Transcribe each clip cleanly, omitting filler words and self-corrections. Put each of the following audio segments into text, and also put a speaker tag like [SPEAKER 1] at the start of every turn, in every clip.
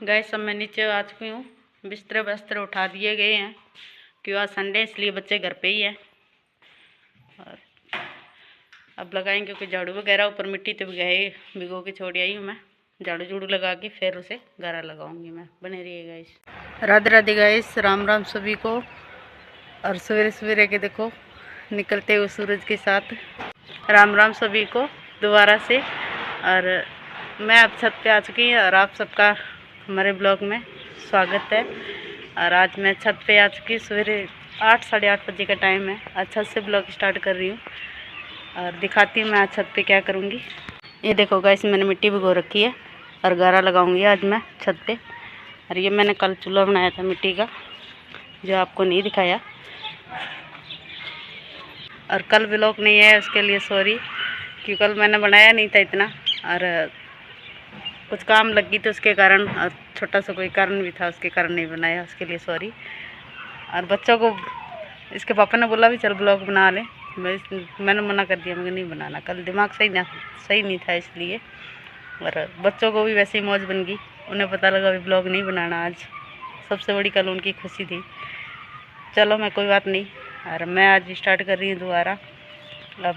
[SPEAKER 1] Gas सब मैं नीचे आ चुकी हूँ। बिस्तर वस्तर उठा दिए गए हैं क्योंकि आज संडे इसलिए बच्चे घर पे ही है। और अब लगाएंगे क्योंकि झाड़ू वगैरह ऊपर मिट्टी तो भिगो के छोड़ आई हूँ मैं। झाड़ू झूड़ू लगा के फिर उसे गारा लगाऊंगी मैं। बने रहिए गाइस। राधे राधे गाइस, राम राम सभी को। और सवेरे सवेरे के देखो निकलते हुए सूरज के साथ राम राम सभी को दोबारा से। और मैं अब छत पे आ चुकी हूँ और आप सबका हमारे ब्लॉग में स्वागत है। और आज मैं छत पे आ चुकी हूँ। सवेरे 8 साढ़े 8 बजे का टाइम है। आज छत से ब्लॉग स्टार्ट कर रही हूँ और दिखाती हूँ मैं आज छत पे क्या करूँगी। ये देखो गाइस, मैंने मिट्टी भिगो रखी है और गारा लगाऊंगी आज मैं छत पे। और ये मैंने कल चूल्हा बनाया था मिट्टी का, जो आपको नहीं दिखाया। और कल ब्लॉग नहीं है उसके लिए सॉरी, क्योंकि कल मैंने बनाया नहीं था इतना और कुछ काम लग गई तो उसके कारण, और छोटा सा कोई कारण भी था उसके कारण नहीं बनाया, उसके लिए सॉरी। और बच्चों को इसके पापा ने बोला भी चल ब्लॉग बना ले, मैंने मना कर दिया, मुझे नहीं बनाना। कल दिमाग सही नहीं था इसलिए। और बच्चों को भी वैसे ही मौज बन गई, उन्हें पता लगा भी ब्लॉग नहीं बनाना आज। सबसे बड़ी कल उनकी खुशी थी। चलो मैं कोई बात नहीं। और मैं आज स्टार्ट कर रही हूँ दोबारा। अब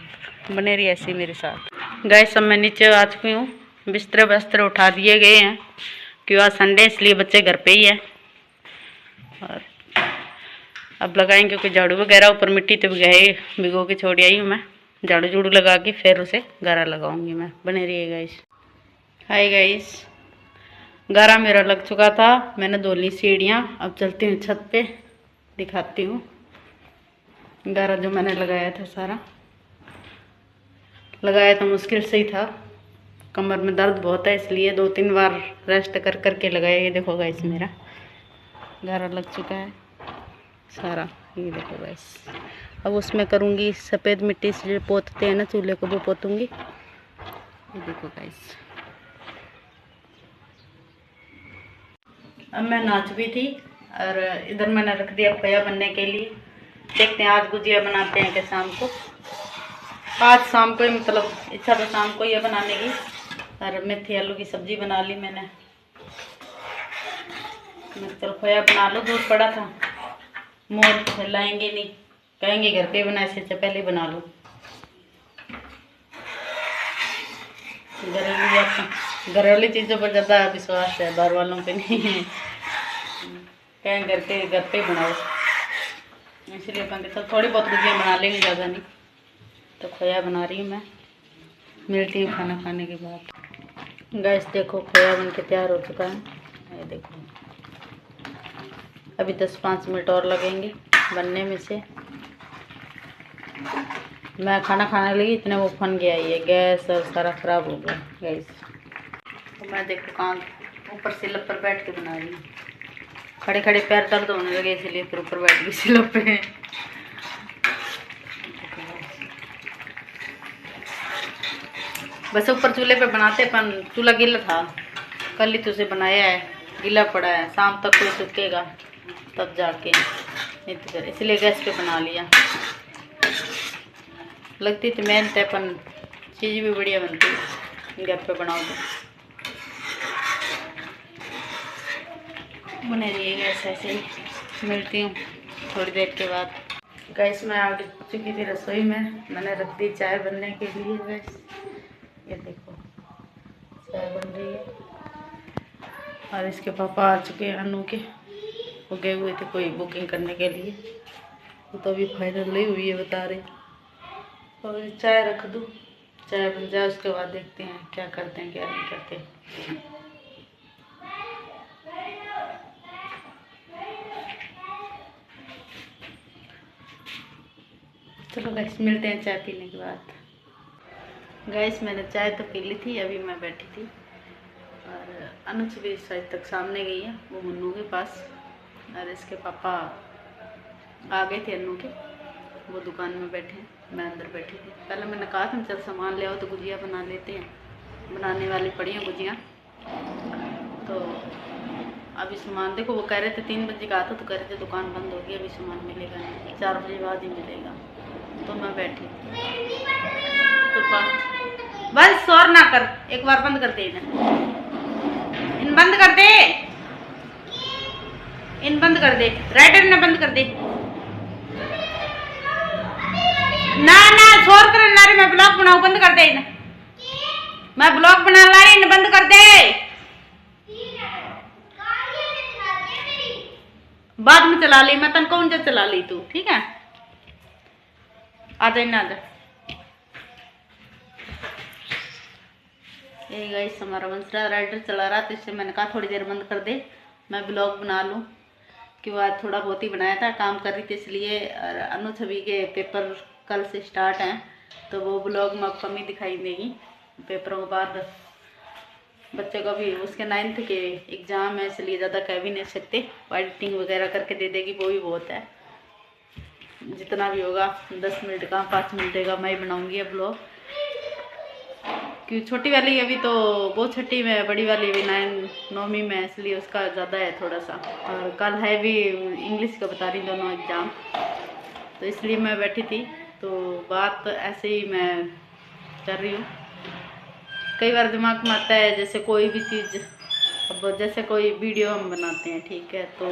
[SPEAKER 1] बने रही ऐसे मेरे साथ। गैस सब मैं नीचे आ चुकी हूँ। बिस्तर वस्तर उठा दिए गए हैं क्योंकि आज संडे इसलिए बच्चे घर पे ही है। और अब लगाएंगे क्योंकि झाड़ू वगैरह ऊपर मिट्टी तो भिगो के छोड़ आई हूँ मैं। झाड़ू झूड़ू लगा के फिर उसे गारा लगाऊंगी मैं। बने रहिए गाइस। हाय गाइस, गारा मेरा लग चुका था, मैंने धो ली सीढ़ियाँ। अब चलती हूँ छत पे, दिखाती हूँ गारा जो मैंने लगाया था। सारा लगाया था, मुश्किल से ही था, कमर में दर्द बहुत है इसलिए 2-3 बार रेस्ट कर करके लगाया। ये देखो गाइस, मेरा गारा लग चुका है सारा। ये देखो गाइस, अब उसमें करूँगी सफ़ेद मिट्टी से जो पोतते हैं ना चूल्हे को, वो पोतूँगी। ये देखो गाइस, अब मैं नाच भी थी और इधर मैंने रख दिया खोया बनने के लिए। देखते हैं आज गुजिया बनाते हैं कि शाम को। आज शाम को ही, मतलब इच्छा तो शाम को ये बनाने की। और मेथी आलू की सब्जी बना ली मैंने। मैं चल खोया बना लो, दूध पड़ा था, मोर लाएंगे नहीं, कहेंगे घर पे बनाए से पहले बना लो। घरेलू चीज़ों पर ज़्यादा विश्वास है, बाहर वालों पे नहीं है। कहें घर पे बनाओ, इसलिए कहेंगे चल थोड़ी बहुत गुजिया बना लेंगे, ज़्यादा नहीं। तो खोया बना रही हूँ मैं। मिलती हूँ खाना खाने के बाद। गैस देखो खोया बन के तैयार हो चुका है। ये देखो, अभी 10-5 मिनट और लगेंगे बनने में से। मैं खाना खाने लगी, इतने वो फन गया, ये गैस और सारा ख़राब हो गया गैस। तो मैं देखो काम ऊपर सिलप पर बैठ के बना रही हूँ। खड़े खड़े पैर दर्द होने लगे इसलिए फिर ऊपर बैठ गई सिलप पे। बस ऊपर चूल्हे पे बनाते, पर चूल्हा गीला था, कल ही तो उसे बनाया है, गीला पड़ा है, शाम तक कोई सूखेगा तब जाके, नहीं तो फिर इसलिए गैस पे बना लिया। लगती तो मेहनत है पर चीज़ भी बढ़िया बनती है गैस पे बनाओ तो। बने रहिए गैस ऐसे ही। मिलती हूँ थोड़ी देर के बाद। गैस में आ चुकी थी रसोई में, मैंने रख दी चाय बनने के लिए। गैस ये देखो चाय बन रही है। और इसके पापा आ चुके हैं अनु के, वो गए हुए थे कोई बुकिंग करने के लिए, वो तो अभी फाइनल नहीं हुई है बता रहे। और चाय रख दूँ, चाय बन जाए उसके बाद देखते हैं क्या करते हैं क्या नहीं करते। चलो गैस मिलते हैं चाय पीने के बाद। गैस मैंने चाय तो पी ली थी, अभी मैं बैठी थी और अनुज भी शायद तक सामने गई है, वो मुन्नू के पास। और इसके पापा आ गए थे अनु के, वो दुकान में बैठे हैं, मैं अंदर बैठी थी। पहले मैंने कहा था चल सामान ले आओ तो गुजिया बना लेते हैं, बनाने वाली पड़ी हैं गुजिया। तो अभी सामान देखो, वो कह रहे थे 3 बजे का आता, तो कह रहे थे दुकान बंद होगी, अभी सामान मिलेगा नहीं, 4 बजे बाद ही मिलेगा। तो मैं बैठी तो बस शोर ना कर, एक बार बंद कर दे, इन बंद कर दे। इन बंद कर दे, राइटर ने बंद कर दे। ना ना शोर कर ना रे, मैं ब्लॉग बनाऊं, बंद कर दे इन। मैं ब्लॉग बना ला रही, इन बंद कर दे। बाद में चला ली मैं, तन कौन जा चला ली तू, ठीक है। आ जा ना, आ जा। यही गाइस हमारा वंशराज राइटर चला रहा, तो इससे मैंने कहा थोड़ी देर बंद कर दे, मैं ब्लॉग बना लूँ। कि वो आज थोड़ा बहुत ही बनाया था, काम कर रही थी इसलिए। और अनु छवि के पेपर कल से स्टार्ट हैं, तो वो ब्लॉग में अब कमी दिखाई देगी। पेपरों के बाद बच्चे को भी उसके 9th के एग्ज़ाम है, इसलिए ज़्यादा कह भी नहीं सकते। एडिटिंग वगैरह करके दे देगी, वो भी बहुत है। जितना भी होगा 10 मिनट का 5 मिनट का मैं ही बनाऊँगी अब ब्लॉग। क्योंकि छोटी वाली अभी तो बहुत छोटी में, बड़ी वाली भी 9वीं में, इसलिए उसका ज़्यादा है थोड़ा सा। और कल है भी इंग्लिश का बता रही दोनों एग्ज़ाम, तो इसलिए मैं बैठी थी। तो बात ऐसे ही मैं कर रही हूँ। कई बार दिमाग में आता है, जैसे कोई भी चीज़, अब जैसे कोई वीडियो हम बनाते हैं, ठीक है, तो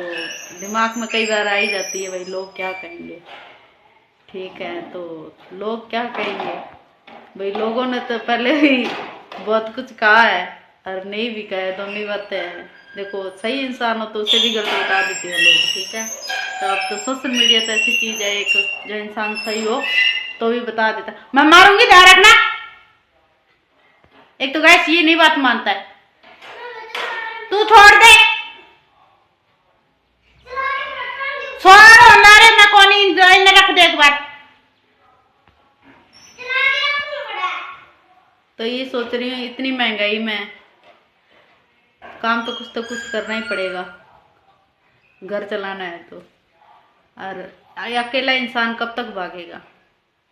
[SPEAKER 1] दिमाग में कई बार आ ही जाती है, भाई लोग क्या कहेंगे, ठीक है। तो लोग क्या कहेंगे, भाई लोगों ने तो पहले ही बहुत कुछ कहा है और नहीं भी कहा है, दोनों बातें हैं। देखो सही इंसान हो तो उसे भी गलत बता देते हैं लोग, ठीक है। तो अब तो सोशल मीडिया तो ऐसी चीज़ है, एक जो इंसान सही हो तो भी बता देता। मैं मारूंगी, ध्यान रखना। एक तो गैस ये नहीं बात मानता है, तू छोड़ दे। छोड़ ना रे, मैं कौन ही रख दे एक बार। तो ये सोच रही हूँ, इतनी महंगाई में काम तो कुछ करना ही पड़ेगा, घर चलाना है तो। और अकेला इंसान कब तक भागेगा,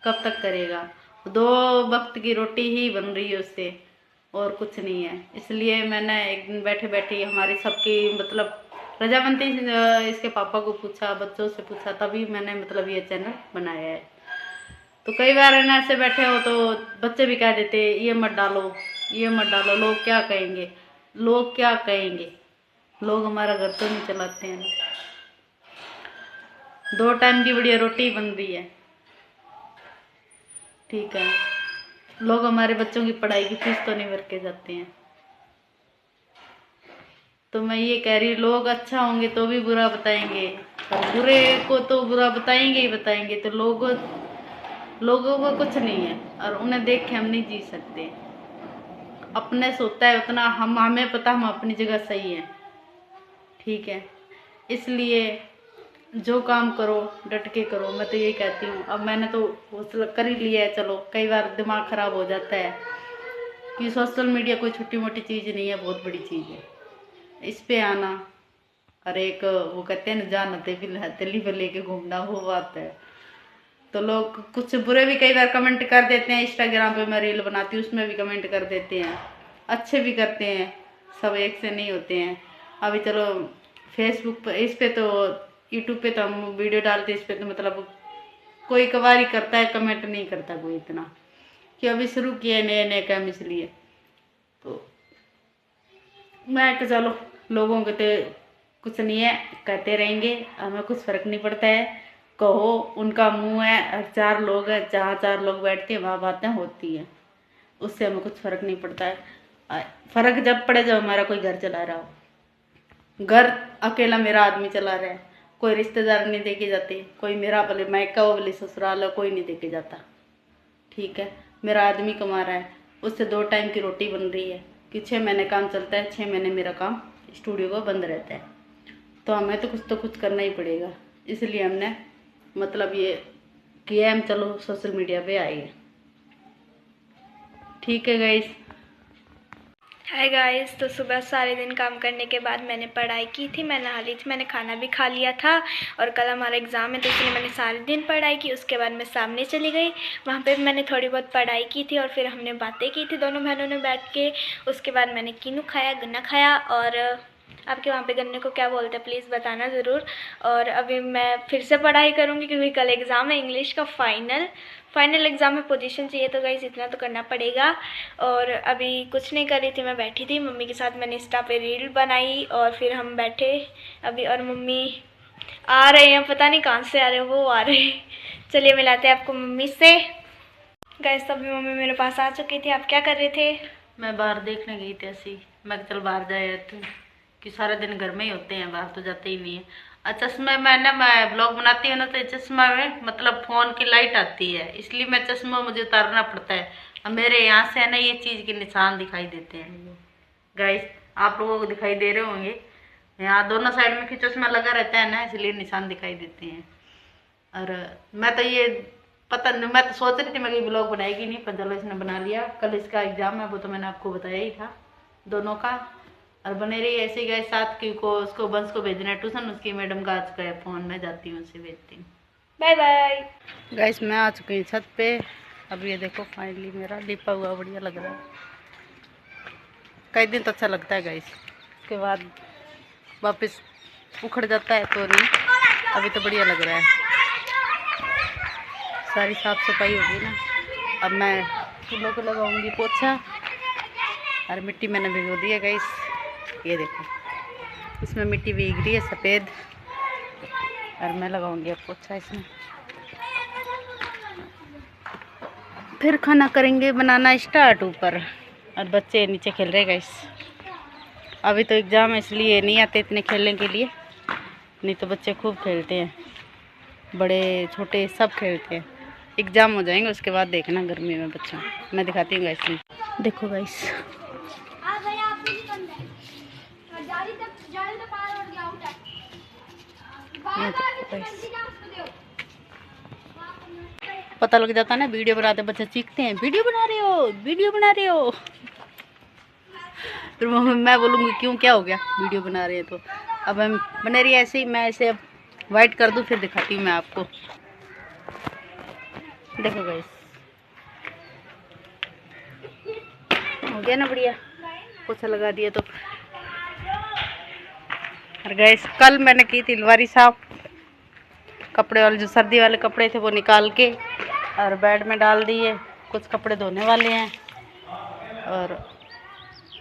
[SPEAKER 1] कब तक करेगा। 2 वक्त की रोटी ही बन रही है उससे, और कुछ नहीं है। इसलिए मैंने एक दिन बैठे बैठे हमारी सबकी मतलब रजामंदी इसके पापा को पूछा, बच्चों से पूछा, तभी मैंने मतलब ये चैनल बनाया है। तो कई बार है ना, ऐसे बैठे हो तो बच्चे भी कह देते ये मत डालो, ये मत डालो, लोग क्या कहेंगे, लोग क्या कहेंगे। लोग हमारा घर तो नहीं चलाते हैं। 2 टाइम की बढ़िया रोटी बन रही है, ठीक है। लोग हमारे बच्चों की पढ़ाई की फीस तो नहीं भर के जाते हैं। तो मैं ये कह रही, लोग अच्छा होंगे तो भी बुरा बताएंगे, और बुरे को तो बुरा बताएंगे ही बताएंगे। तो लोगों को कुछ नहीं है, और उन्हें देख के हम नहीं जी सकते। अपने से होता है उतना, हमें पता हम अपनी जगह सही है, ठीक है। इसलिए जो काम करो डट के करो, मैं तो यही कहती हूँ। अब मैंने तो हौसला कर ही लिया है, चलो। कई बार दिमाग खराब हो जाता है कि सोशल मीडिया कोई छोटी मोटी चीज़ नहीं है, बहुत बड़ी चीज़ है। इस पे आना, और एक वो कहते हैं ना, जान दिल्ली पे लेके घूमना, वो बात है। तो लोग कुछ बुरे भी कई बार कमेंट कर देते हैं। इंस्टाग्राम पे मैं रील बनाती हूँ, उसमें भी कमेंट कर देते हैं, अच्छे भी करते हैं, सब एक से नहीं होते हैं। अभी चलो फेसबुक पर, इस पे तो यूट्यूब पे तो हम वीडियो डालते हैं, इस पे तो मतलब कोई कवारी करता है, कमेंट नहीं करता कोई इतना, कि अभी शुरू किया है नए नए काम, इसलिए। तो मैं तो चलो लोगों के तो कुछ नहीं है, कहते रहेंगे, हमें कुछ फर्क नहीं पड़ता है। कहो, उनका मुंह है, और 4 लोग हैं, जहाँ 4 लोग बैठते हैं वहाँ बातें होती हैं, उससे हमें कुछ फर्क नहीं पड़ता है। फर्क जब पड़े जब हमारा कोई घर चला रहा हो। घर अकेला मेरा आदमी चला रहा है, कोई रिश्तेदार नहीं देखे जाते, कोई मेरा भले मायका हो भले ससुराल हो, कोई नहीं देखे जाता, ठीक है। मेरा आदमी कमा रहा है, उससे 2 टाइम की रोटी बन रही है, कि 6 महीने काम चलता है, 6 महीने मेरा काम स्टूडियो का बंद रहता है। तो हमें तो कुछ करना ही पड़ेगा। इसलिए हमने मतलब ये किया, हम चलो सोशल मीडिया पे आइए, ठीक है गाइस।
[SPEAKER 2] हाय गाइस, तो सुबह सारे दिन काम करने के बाद मैंने पढ़ाई की थी, मैं नहा ली थी, मैंने खाना भी खा लिया था। और कल हमारा एग्ज़ाम है, तो इसलिए मैंने सारे दिन पढ़ाई की। उसके बाद मैं सामने चली गई, वहाँ पे मैंने थोड़ी बहुत पढ़ाई की थी, और फिर हमने बातें की थी दोनों बहनों ने बैठ के। उसके बाद मैंने कीनू खाया, गन्ना खाया, और आपके वहाँ पे गन्ने को क्या बोलते हैं प्लीज़ बताना ज़रूर। और अभी मैं फिर से पढ़ाई करूँगी क्योंकि कल एग्ज़ाम है इंग्लिश का फाइनल एग्ज़ाम में पोजीशन चाहिए, तो गाइस इतना तो करना पड़ेगा। और अभी कुछ नहीं कर रही थी, मैं बैठी थी मम्मी के साथ, मैंने इंस्टा पे रील बनाई और फिर हम बैठे अभी। और मम्मी आ रहे हैं, पता नहीं कहाँ से आ रहे हैं, वो आ रहे हैं। चलिए मिलाते हैं आपको मम्मी से। गाइस तभी मम्मी मेरे पास आ चुकी थी। आप क्या कर रहे थे?
[SPEAKER 1] मैं बाहर देखने गई थी ऐसी, मैं चल बाहर जाए थे कि सारा दिन घर में ही होते हैं, बाहर तो जाते ही नहीं है। अच्छा चश्मे मैं ब्लॉग बनाती हूँ ना, तो चश्मा में मतलब फ़ोन की लाइट आती है, इसलिए मैं चश्मा मुझे उतारना पड़ता है। अब मेरे यहाँ से है ना ये चीज़ के निशान दिखाई देते हैं गाइस, आप लोगों को दिखाई दे रहे होंगे, यहाँ दोनों साइड में चश्मा लगा रहता है ना, इसलिए निशान दिखाई देते हैं। और मैं तो ये पता नहीं, मैं तो सोच रही थी मैं ये ब्लॉग बनाएगी नहीं, पर चलो इसने बना लिया। कल इसका एग्जाम है, वो तो मैंने आपको बताया ही था दोनों का। और बने रही ऐसे ही गए साथ की को उसको बंस को भेजना है ट्यूशन, उसकी मैडम का आ चुका है फ़ोन, में जाती हूँ उसे भेजती हूँ।
[SPEAKER 2] बाय बाय
[SPEAKER 1] गाइस मैं आ चुकी हूँ छत पे। अब ये देखो फाइनली मेरा लिपा हुआ बढ़िया लग रहा है, कई दिन तो अच्छा लगता है गाइस, उसके बाद वापस उखड़ जाता है तो नहीं। अभी तो बढ़िया लग रहा है, सारी साफ सफाई होगी ना। अब मैं फूलों को लगाऊंगी पोछा, और मिट्टी मैंने भिगो दी है गाइस, ये देखो इसमें मिट्टी भीग रही है सफ़ेद, और मैं लगाऊंगी अब पोछा इसमें। फिर खाना करेंगे बनाना स्टार्ट ऊपर, और बच्चे नीचे खेल रहे गाइस। अभी तो एग्ज़ाम है इसलिए नहीं आते इतने खेलने के लिए, नहीं तो बच्चे खूब खेलते हैं, बड़े छोटे सब खेलते हैं। एग्ज़ाम हो जाएंगे उसके बाद देखना गर्मी में बच्चों, मैं दिखाती हूँ गाइस। देखो गाइस ये देखो गाइस, पता लग जाता है ना वीडियो बनाते बच्चे चीखते हैं वीडियो बना रहे हो वीडियो बना रहे हो। फिर मैं बोलूँगी क्यों क्या हो गया, वीडियो बना रहे हैं तो। अब हम बने रही ऐसे ही, मैं ऐसे अब वाइट कर दूँ फिर दिखाती हूँ मैं आपको। देखो गाइस हो गया ना बढ़िया, पोछा लगा दिया तो। और गाइस कल मैंने की थी अलमारी साफ, कपड़े वाले जो सर्दी वाले कपड़े थे वो निकाल के और बेड में डाल दिए, कुछ कपड़े धोने वाले हैं। और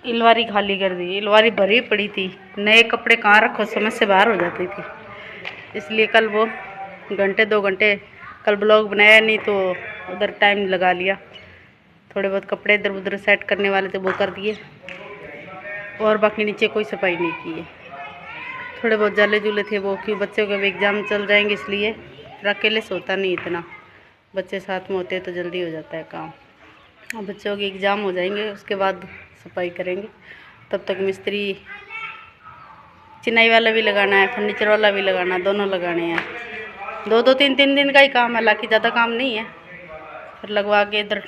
[SPEAKER 1] अलमारी खाली कर दी, अलमारी भरी पड़ी थी, नए कपड़े कहाँ रखो समझ से बाहर हो जाती थी, इसलिए कल वो घंटे 2 घंटे कल ब्लॉग बनाया नहीं, तो उधर टाइम लगा लिया। थोड़े बहुत कपड़े इधर उधर सेट करने वाले थे वो कर दिए, और बाकी नीचे कोई सफाई नहीं की है। थोड़े बहुत जाले जुले थे वो, क्यों बच्चों के भी एग्ज़ाम चल जाएंगे इसलिए, फिर अकेले से होता नहीं इतना, बच्चे साथ में होते तो जल्दी हो जाता है काम। अब बच्चों के एग्ज़ाम हो जाएंगे उसके बाद सफाई करेंगे, तब तक मिस्त्री चिनाई वाला भी लगाना है, फर्नीचर वाला भी लगाना, दोनों लगाने हैं। 2-3 दिन का ही काम है, हालांकि ज़्यादा काम नहीं है। फिर लगवा के इधर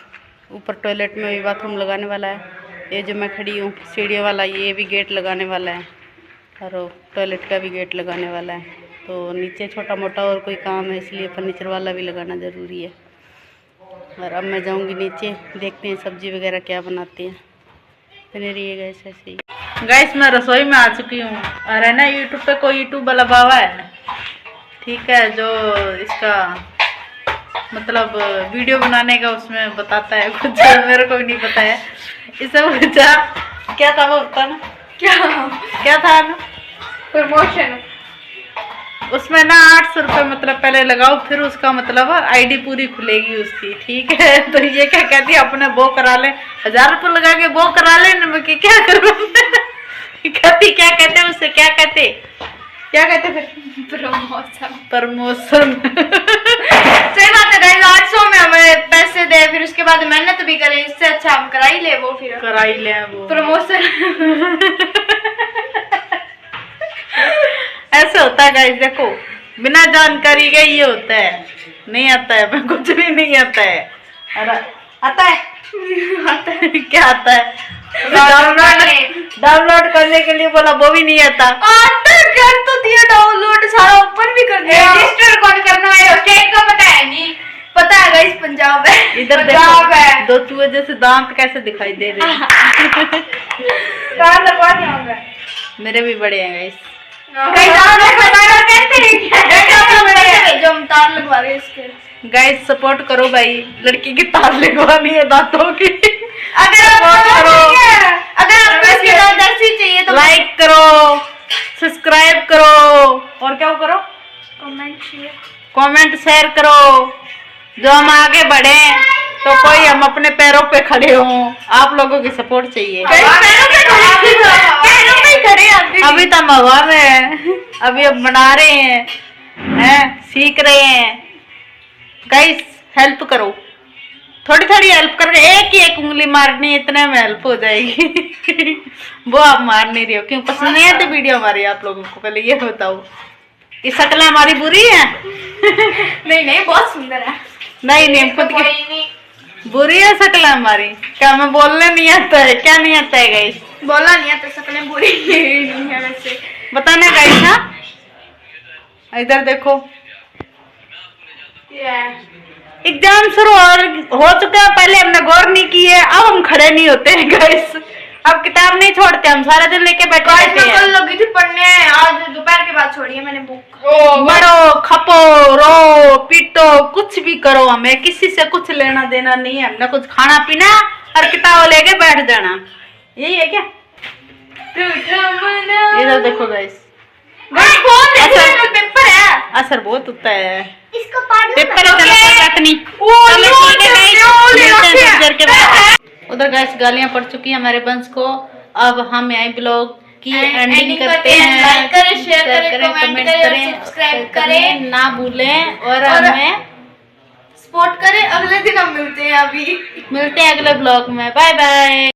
[SPEAKER 1] ऊपर टॉयलेट में भी बाथरूम लगाने वाला है, ये जो मैं खड़ी हूँ सीढ़ियों वाला ये भी गेट लगाने वाला है, और टॉयलेट का भी गेट लगाने वाला है। तो नीचे छोटा मोटा और कोई काम है इसलिए फर्नीचर वाला भी लगाना ज़रूरी है। और अब मैं जाऊँगी नीचे, देखते हैं सब्ज़ी वगैरह क्या बनाते हैं। बने रहिए गैस ऐसे ही। गैस मैं रसोई में आ चुकी हूँ, और है ना यूट्यूब पे कोई यूट्यूब वाला बाबा है, ठीक है, जो इसका मतलब वीडियो बनाने का उसमें बताता है कुछ, मेरे को भी नहीं पता है। इसे पूछा क्या था वो बता ना, क्या था ना
[SPEAKER 2] प्रमोशन,
[SPEAKER 1] उसमें ना 800 रुपये मतलब पहले लगाओ, फिर उसका मतलब आईडी पूरी खुलेगी उसकी, ठीक है। तो ये क्या कहती है अपने वो करा ले, 1000 रुपये लगा के वो करा ले ना, मैं क्या करूँ कहती क्या कहते उससे क्या कहते फिर प्रमोशन
[SPEAKER 2] सही बात है गाइस, 800 में हमें पैसे दे फिर उसके बाद मेहनत भी करें, इससे अच्छा हम करा ही ले, वो फिर
[SPEAKER 1] करा ही ले वो
[SPEAKER 2] प्रमोशन।
[SPEAKER 1] ऐसे होता है गाइस, देखो बिना जानकारी के ये होता है, नहीं आता है, मैं कुछ भी नहीं आता है। अरे आता है क्या आता है, डाउनलोड करने के लिए बोला वो भी नहीं आता
[SPEAKER 2] कर तो दिया डाउनलोड, सारा ओपन भी कर दिया, रजिस्टर कौन करना है स्टेट का पता है नहीं, पता है गाइस पंजाब है,
[SPEAKER 1] इधर
[SPEAKER 2] पंजाब है।
[SPEAKER 1] 2 चूहे जैसे दांत कैसे दिखाई दे रहे हैं
[SPEAKER 2] कहाँ लगवा दिया होगा
[SPEAKER 1] मेरे भी बड़े हैं गाइस।
[SPEAKER 2] जो हम तार लगवा रहे हैं इसके।
[SPEAKER 1] गाइस सपोर्ट करो भाई, लड़की की तार लगवानी है दांतों की।
[SPEAKER 2] अगर आपको इसके दर्शी चाहिए तो
[SPEAKER 1] लाइक करो, सब्सक्राइब करो और क्या करो, कमेंट शेयर करो, जो हम आगे बढ़े तो कोई हम अपने पैरों पे खड़े हों। आप लोगों की सपोर्ट चाहिए। अभी तो हम हवा में हैं, अभी हम बना रहे हैं, सीख रहे हैं। गाइस हेल्प करो, थोड़ी थोड़ी हेल्प करके एक ही एक उंगली मारनी है, इतने में हेल्प हो जाएगी। वो आप मार नहीं रहे हो, क्यों पसंद नहीं आती वीडियो हमारी आप लोगों को? पहले ये बताओ कि शक्ल हमारी बुरी है?
[SPEAKER 2] नहीं बहुत सुंदर है।
[SPEAKER 1] नहीं खुद की बुरी है शक्ल हमारी? क्या हमें बोलने नहीं आता है? क्या नहीं आता है गाइस?
[SPEAKER 2] बोला नहीं आता, शक्लें बुरी नहीं है वैसे।
[SPEAKER 1] बताना गाइस। हाँ इधर देखो, एग्जाम शुरू हो चुका है, पहले हमने गौर नहीं की है, अब हम खड़े नहीं होते हैं गाइस। अब किताब नहीं छोड़ते, हम सारा दिन लेके बैठे रहते हैं।
[SPEAKER 2] कल लगी थी पढ़ने, आज दोपहर के बाद छोड़ी है मैंने बुक।
[SPEAKER 1] मरो, खपो, रो, पीटो, कुछ भी करो, हमें किसी से कुछ लेना देना नहीं है। हमने कुछ खाना पीना और किताब लेके बैठ जाना, यही है क्या? इधर देखो गाइस,
[SPEAKER 2] पेपर है,
[SPEAKER 1] असर बहुत होता है
[SPEAKER 2] इसको पढ़
[SPEAKER 1] पेपर है। चलो कोई बात नहीं, उधर गाइस गालियां पड़ चुकी है हमारे बंस को। अब हम यहाँ ब्लॉग की एंडिंग करते हैं।
[SPEAKER 2] लाइक करें, शेयर करें, कमेंट करें, सब्सक्राइब करें
[SPEAKER 1] ना भूलें और हमें
[SPEAKER 2] सपोर्ट करें। अगले दिन हम मिलते हैं, अभी
[SPEAKER 1] मिलते हैं अगले ब्लॉग में। Bye bye.